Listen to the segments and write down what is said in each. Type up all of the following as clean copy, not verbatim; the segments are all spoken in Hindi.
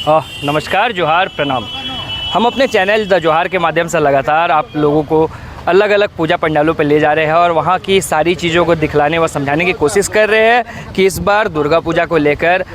नमस्कार, जोहार, प्रणाम। हम अपने चैनल द जोहार के माध्यम से लगातार आप लोगों को अलग अलग पूजा पंडालों पर ले जा रहे हैं और वहाँ की सारी चीज़ों को दिखलाने व समझाने की कोशिश कर रहे हैं कि इस बार दुर्गा पूजा को लेकर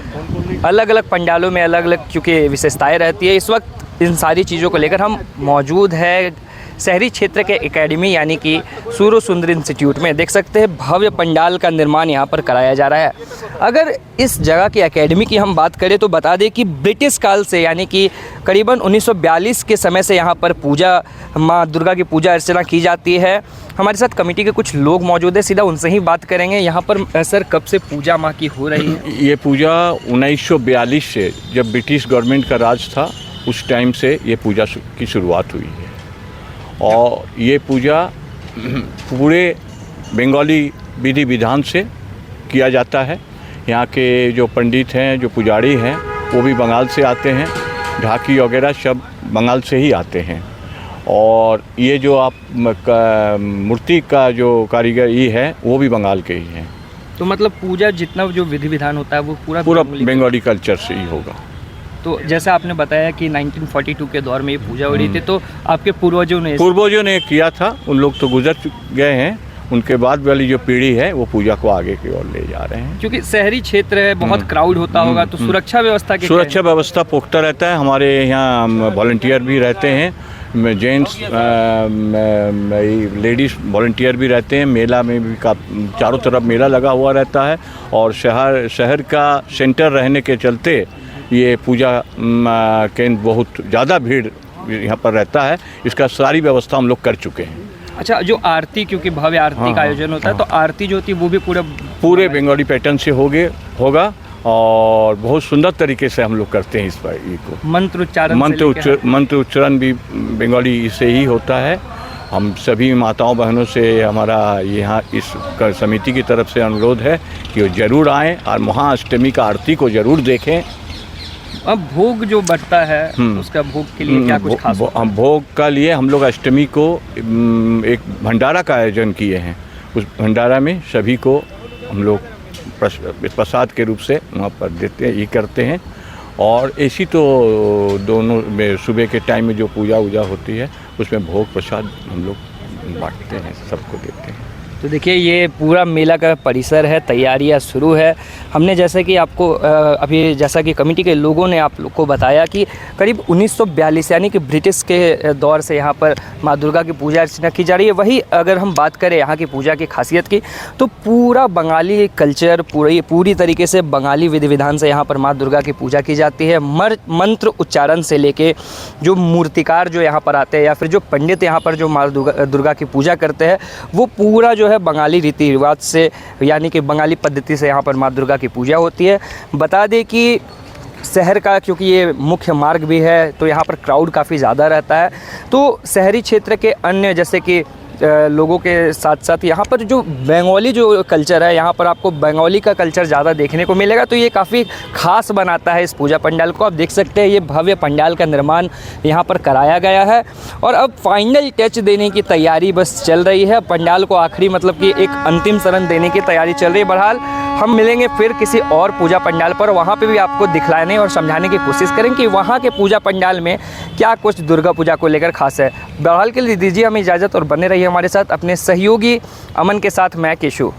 अलग अलग पंडालों में अलग अलग क्योंकि विशेषताएं रहती है। इस वक्त इन सारी चीज़ों को लेकर हम मौजूद है शहरी क्षेत्र के एकेडमी यानी कि सूर्य सुंदर इंस्टीट्यूट में। देख सकते हैं भव्य पंडाल का निर्माण यहाँ पर कराया जा रहा है। अगर इस जगह की एकेडमी की हम बात करें तो बता दें कि ब्रिटिश काल से यानी कि करीबन 1942 के समय से यहाँ पर पूजा माँ दुर्गा की पूजा अर्चना की जाती है। हमारे साथ कमेटी के कुछ लोग मौजूद हैं, सीधा उनसे ही बात करेंगे। यहाँ पर सर कब से पूजा माँ की हो रही है? ये पूजा 1942 से, जब ब्रिटिश गवर्नमेंट का राज था उस टाइम से ये पूजा की शुरुआत हुई है और ये पूजा पूरे बंगाली विधि विधान से किया जाता है। यहाँ के जो पंडित हैं, जो पुजारी हैं, वो भी बंगाल से आते हैं। ढाकी वगैरह सब बंगाल से ही आते हैं। और ये जो आप मूर्ति का जो कारीगरी है वो भी बंगाल के ही हैं। तो मतलब पूजा जितना जो विधि विधान होता है वो पूरा बंगाली कल्चर से ही होगा। तो जैसा आपने बताया कि 1942 के दौर में ये पूजा हो रही थी, तो आपके पूर्वजों ने किया था। उन लोग तो गुजर गए हैं, उनके बाद वाली जो पीढ़ी है वो पूजा को आगे की ओर ले जा रहे हैं। क्योंकि शहरी क्षेत्र है, बहुत क्राउड होता होगा, तो सुरक्षा व्यवस्था पुख्ता रहता है। हमारे यहाँ वॉलंटियर भी रहते हैं, जेंट्स लेडीज़ वॉलंटियर भी रहते हैं। मेला में भी चारों तरफ मेला लगा हुआ रहता है और शहर का सेंटर रहने के चलते ये पूजा केंद्र बहुत ज़्यादा भीड़ यहाँ पर रहता है। इसका सारी व्यवस्था हम लोग कर चुके हैं। अच्छा, जो आरती, क्योंकि भव्य आरती का आयोजन होता है, तो आरती जो होती है वो भी पूरे बंगाली पैटर्न से होगा और बहुत सुंदर तरीके से हम लोग करते हैं। इस पर को मंत्र उच्चारण भी बंगाली से ही होता है। हम सभी माताओं बहनों से हमारा यहाँ इस समिति की तरफ से अनुरोध है कि वो ज़रूर आएँ और महाअष्टमी का आरती को ज़रूर देखें। अब भोग जो बढ़ता है उसका भोग के लिए क्या कुछ खास? भोग का लिए हम लोग अष्टमी को एक भंडारा का आयोजन किए हैं। उस भंडारा में सभी को हम लोग प्रसाद के रूप से वहाँ पर देते हैं, ये करते हैं। और ऐसी तो दोनों में सुबह के टाइम में जो पूजा होती है उसमें भोग प्रसाद हम लोग बांटते हैं, सबको देते हैं। तो देखिए ये पूरा मेला का परिसर है, तैयारियां शुरू है। हमने जैसे कि आपको अभी जैसा कि कमेटी के लोगों ने आप लोग को बताया कि करीब 1942 यानी कि ब्रिटिश के दौर से यहाँ पर माँ दुर्गा की पूजा अर्चना की जा रही है। वही अगर हम बात करें यहाँ की पूजा की खासियत की, तो पूरा बंगाली कल्चर पूरी तरीके से बंगाली विधि विधान से यहाँ पर माँ दुर्गा की पूजा की जाती है। मंत्र उच्चारण से लेके जो मूर्तिकार जो यहाँ पर आते हैं या फिर जो पंडित यहाँ पर जो माँ दुर्गा की पूजा करते हैं, वो पूरा जो है बंगाली रीति रिवाज से यानी कि बंगाली पद्धति से यहाँ पर माँ दुर्गा की पूजा होती है। बता दें कि शहर का क्योंकि ये मुख्य मार्ग भी है तो यहाँ पर क्राउड काफ़ी ज़्यादा रहता है। तो शहरी क्षेत्र के अन्य जैसे कि लोगों के साथ साथ यहाँ पर जो बंगाली जो कल्चर है, यहाँ पर आपको बंगाली का कल्चर ज़्यादा देखने को मिलेगा। तो ये काफ़ी ख़ास बनाता है इस पूजा पंडाल को। आप देख सकते हैं ये भव्य पंडाल का निर्माण यहाँ पर कराया गया है और अब फाइनल टच देने की तैयारी बस चल रही है। पंडाल को आखिरी मतलब कि एक अंतिम चरण देने की तैयारी चल रही है। बहरहाल हम मिलेंगे फिर किसी और पूजा पंडाल पर, वहाँ पे भी आपको दिखलाने और समझाने की कोशिश करेंगे कि वहाँ के पूजा पंडाल में क्या कुछ दुर्गा पूजा को लेकर खास है। बहरहाल के लिए दीजिए हमें इजाज़त और बने रहिए हमारे साथ। अपने सहयोगी अमन के साथ मैं केशु।